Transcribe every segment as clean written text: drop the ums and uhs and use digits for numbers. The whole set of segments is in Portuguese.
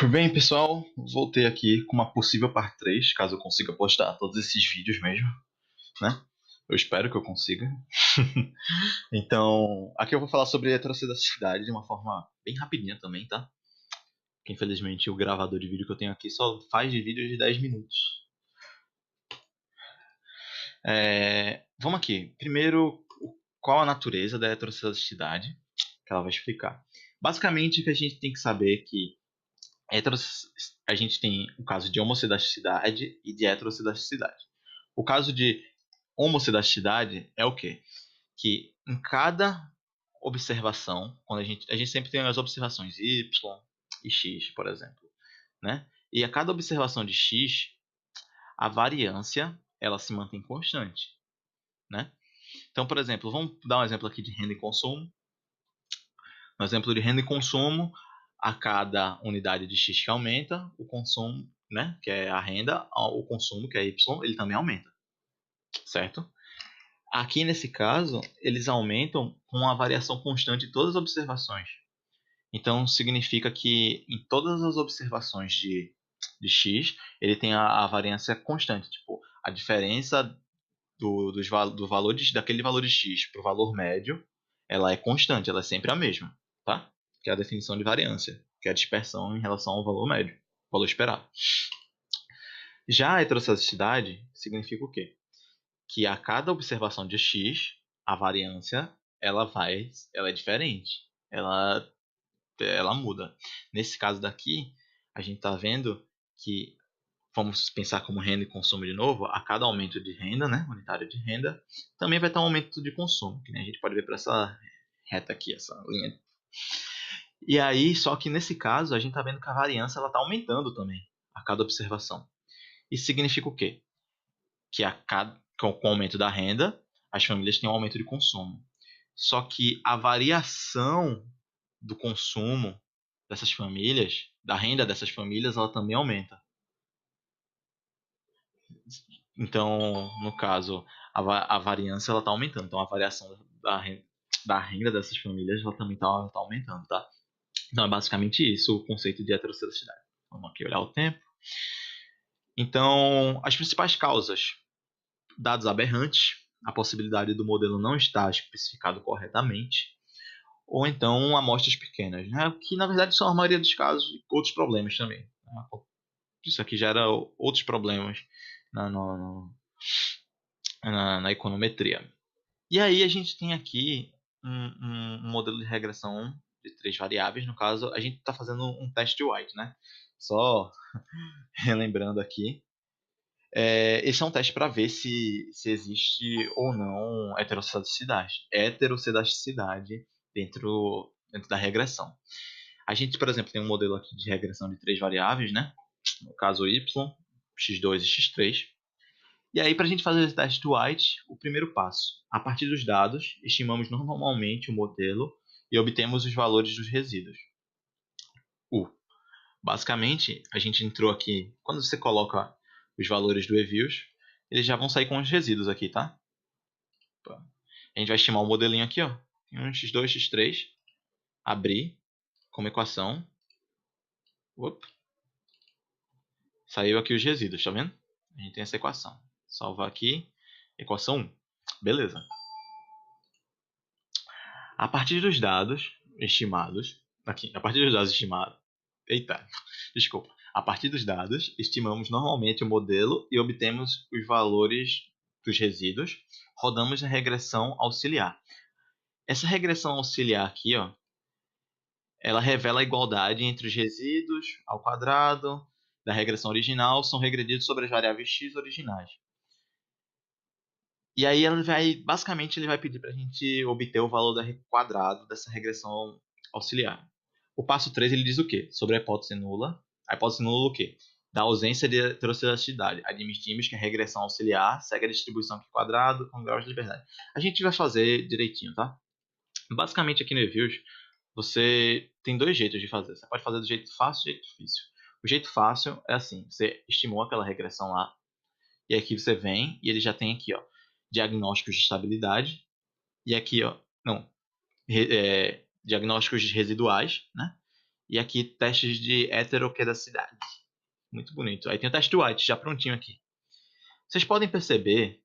Bem, pessoal, voltei aqui com uma possível parte 3, caso eu consiga postar todos esses vídeos mesmo, né? Eu espero que eu consiga. Então, aqui eu vou falar sobre heterocitacidade de uma forma bem rapidinha também, tá? Porque infelizmente o gravador de vídeo que eu tenho aqui só faz de vídeos de 10 minutos. Vamos aqui. Primeiro, qual a natureza da heterocitacidade? Que ela vai explicar. Basicamente, o que a gente tem que saber é que a gente tem o caso de homocitasticidade e de heterocitasticidade. O caso de homocitasticidade é o quê? Que em cada observação, quando a gente sempre tem as observações Y e X, por exemplo, né? E a cada observação de X, a variância ela se mantém constante, né? Então, por exemplo, vamos dar um exemplo aqui de renda e consumo. No exemplo de renda e consumo, a cada unidade de X que aumenta, o consumo, né, que é a renda, o consumo, que é Y, ele também aumenta, certo? Aqui nesse caso, eles aumentam com a variação constante de todas as observações. Então, significa que em todas as observações de X, ele tem a variância constante. Tipo, a diferença do valor daquele valor de X para o valor médio, ela é constante, ela é sempre a mesma, tá? Que é a definição de variância, que é a dispersão em relação ao valor médio, valor esperado. Já a heterocitasticidade significa o quê? Que a cada observação de X, a variância ela é diferente, ela muda. Nesse caso daqui, a gente está vendo que, vamos pensar como renda e consumo de novo, a cada aumento de renda, né, unitário de renda, também vai ter um aumento de consumo, que nem a gente pode ver por essa reta aqui, essa linha. E aí, só que nesse caso, a gente está vendo que a variância ela está aumentando também, a cada observação. Isso significa o quê? Que com o aumento da renda, as famílias têm um aumento de consumo. Só que a variação do consumo dessas famílias, da renda dessas famílias, ela também aumenta. Então, no caso, a variância ela está aumentando. Então, a variação da renda dessas famílias ela também está aumentando, tá? Então, é basicamente isso o conceito de heterocitasticidade. Vamos aqui olhar o tempo. Então, as principais causas: dados aberrantes, a possibilidade do modelo não estar especificado corretamente, ou então amostras pequenas, né? Que na verdade são a maioria dos casos e outros problemas também. Isso aqui gera outros problemas na, no, na econometria. E aí a gente tem aqui um modelo de regressão de três variáveis. No caso, a gente está fazendo um teste de White, né? Só relembrando aqui. Esse é um teste para ver se existe ou não heterocitasticidade dentro da regressão. A gente, por exemplo, tem um modelo aqui de regressão de três variáveis, né? No caso y, x2 e x3. E aí, para a gente fazer esse teste do White, o primeiro passo: a partir dos dados, estimamos normalmente o modelo e obtemos os valores dos resíduos. Basicamente, a gente entrou aqui, quando você coloca os valores do EViews, eles já vão sair com os resíduos aqui, tá? A gente vai estimar o modelinho aqui, ó. Tem um x2, x3, abrir como equação. Saiu aqui os resíduos, tá vendo? A gente tem essa equação. Salvar aqui, equação 1. Beleza. A partir dos dados estimados, aqui, a partir dos dados estimados, eita, desculpa. A partir dos dados, estimamos normalmente o modelo e obtemos os valores dos resíduos. Rodamos a regressão auxiliar. Essa regressão auxiliar aqui, ó, ela revela a igualdade entre os resíduos ao quadrado da regressão original são regredidos sobre as variáveis x originais. E aí basicamente ele vai pedir para a gente obter o valor quadrado dessa regressão auxiliar. O passo 3 ele diz o quê? Sobre a hipótese nula. A hipótese nula o quê? Da ausência de heterocitasticidade. Admitimos que a regressão auxiliar segue a distribuição aqui quadrado com graus de liberdade. A gente vai fazer direitinho, tá? Basicamente aqui no Reviews, você tem dois jeitos de fazer. Você pode fazer do jeito fácil e do jeito difícil. O jeito fácil é assim, você estimou aquela regressão lá, e aqui você vem e ele já tem aqui, ó, diagnósticos de estabilidade, e aqui, ó, não, diagnósticos residuais, né? E aqui testes de heteroquedacidade. Muito bonito. Aí tem o teste White já prontinho aqui. Vocês podem perceber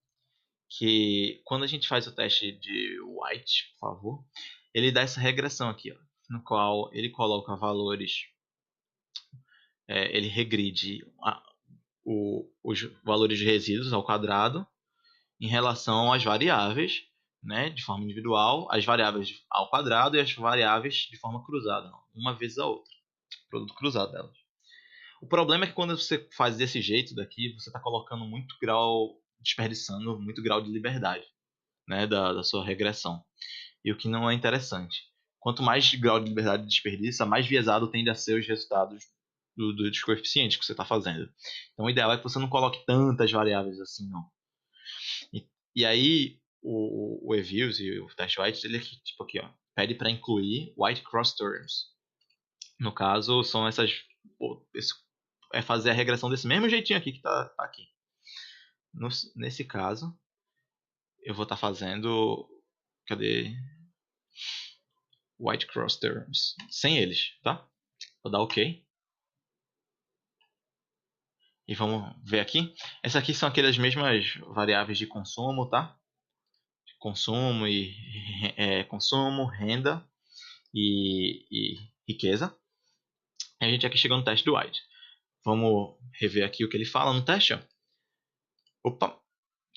que quando a gente faz o teste de White, por favor, ele dá essa regressão aqui, ó, no qual ele coloca valores, ele regride os valores de resíduos ao quadrado em relação às variáveis, né, de forma individual, as variáveis ao quadrado e as variáveis de forma cruzada, uma vezes a outra, produto cruzado delas. O problema é que quando você faz desse jeito daqui, você está colocando muito grau, desperdiçando muito grau de liberdade, né, da sua regressão. E o que não é interessante. Quanto mais grau de liberdade desperdiça, mais viesado tende a ser os resultados dos coeficientes que você está fazendo. Então o ideal é que você não coloque tantas variáveis assim, não. E aí o eViews e o test white, ele aqui, tipo aqui, ó, pede para incluir white cross terms. No caso, são é fazer a regressão desse mesmo jeitinho aqui que tá aqui. Nesse caso, eu vou estar fazendo, cadê? White cross terms, sem eles, tá? Vou dar OK. E vamos ver aqui. Essas aqui são aquelas mesmas variáveis de consumo, tá? Consumo e consumo, renda e riqueza. E a gente aqui chegou no teste do White. Vamos rever aqui o que ele fala no teste. Ó. Opa!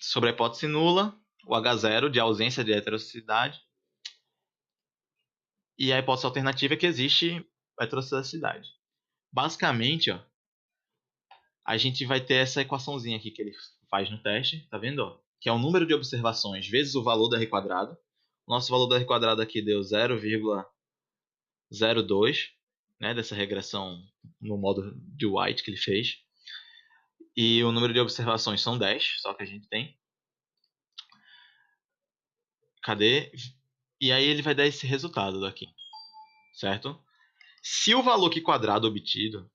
Sobre a hipótese nula, o H0 de ausência de heterocidade. E a hipótese alternativa é que existe heterocidade. Basicamente, ó, a gente vai ter essa equaçãozinha aqui que ele faz no teste, tá vendo? Ó? Que é o número de observações vezes o valor do R quadrado. O nosso valor do R quadrado aqui deu 0,02, né, dessa regressão no modo de White que ele fez. E o número de observações são 10, só que a gente tem. Cadê? E aí ele vai dar esse resultado daqui, certo? Se o valor que quadrado obtido,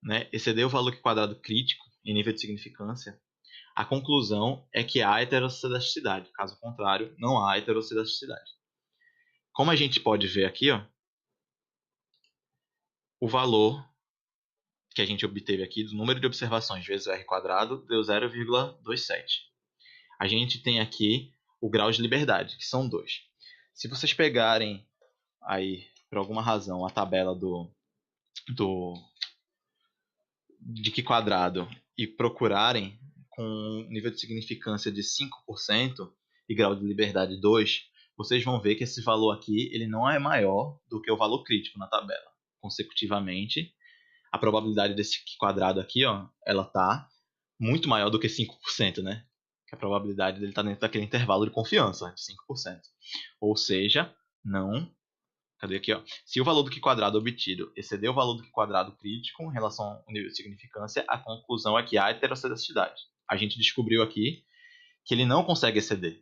né, exceder o valor que quadrado crítico em nível de significância, a conclusão é que há heterocedaticidade. Caso contrário, não há heterocedaticidade. Como a gente pode ver aqui, ó, o valor que a gente obteve aqui do número de observações vezes o R quadrado deu 0,27. A gente tem aqui o grau de liberdade, que são 2. Se vocês pegarem aí, por alguma razão, a tabela de que quadrado e procurarem com nível de significância de 5% e grau de liberdade 2, vocês vão ver que esse valor aqui ele não é maior do que o valor crítico na tabela. Consecutivamente, a probabilidade desse quadrado aqui, ó, ela tá muito maior do que 5%, né? Que a probabilidade dele estar dentro daquele intervalo de confiança, de 5%. Ou seja, não. Cadê aqui, ó? Se o valor do Q quadrado obtido exceder o valor do Q quadrado crítico em relação ao nível de significância, a conclusão é que há heterocedaticidade. A gente descobriu aqui que ele não consegue exceder,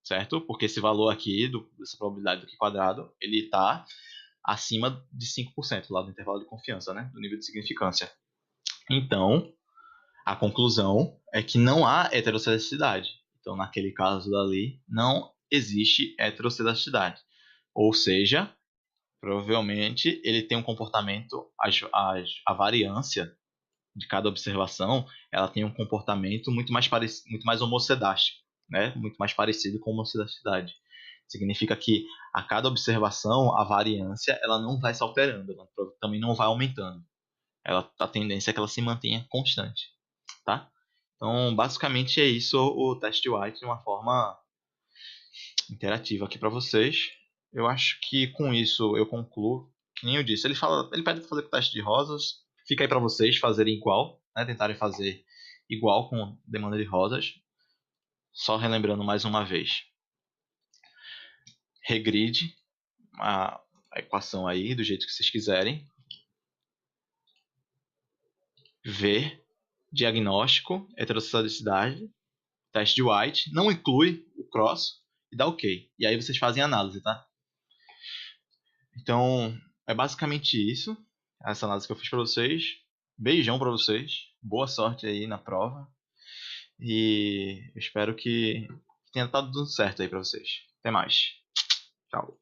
certo? Porque esse valor aqui, dessa probabilidade do Q quadrado, ele está acima de 5% lá do intervalo de confiança, né? Do nível de significância. Então, a conclusão é que não há heterocedaticidade. Então, naquele caso dali, não existe heterocedaticidade. Ou seja, provavelmente ele tem um comportamento, a variância de cada observação, ela tem um comportamento muito mais homocedástico, né? Muito mais parecido com homocedasticidade. Significa que a cada observação, a variância ela não vai se alterando, ela também não vai aumentando. A tendência é que ela se mantenha constante, tá? Então, basicamente é isso o teste White de uma forma interativa aqui para vocês. Eu acho que com isso eu concluo. Que nem eu disse, ele pede para fazer o teste de rosas. Fica aí para vocês fazerem igual, né? Tentarem fazer igual com demanda de rosas. Só relembrando mais uma vez. Regride a equação aí do jeito que vocês quiserem. V, diagnóstico, heterocedaticidade, teste de White, não inclui o cross e dá OK. E aí vocês fazem a análise, tá? Então, é basicamente isso. Essa análise que eu fiz para vocês. Beijão para vocês. Boa sorte aí na prova. E eu espero que tenha dado tudo certo aí para vocês. Até mais. Tchau.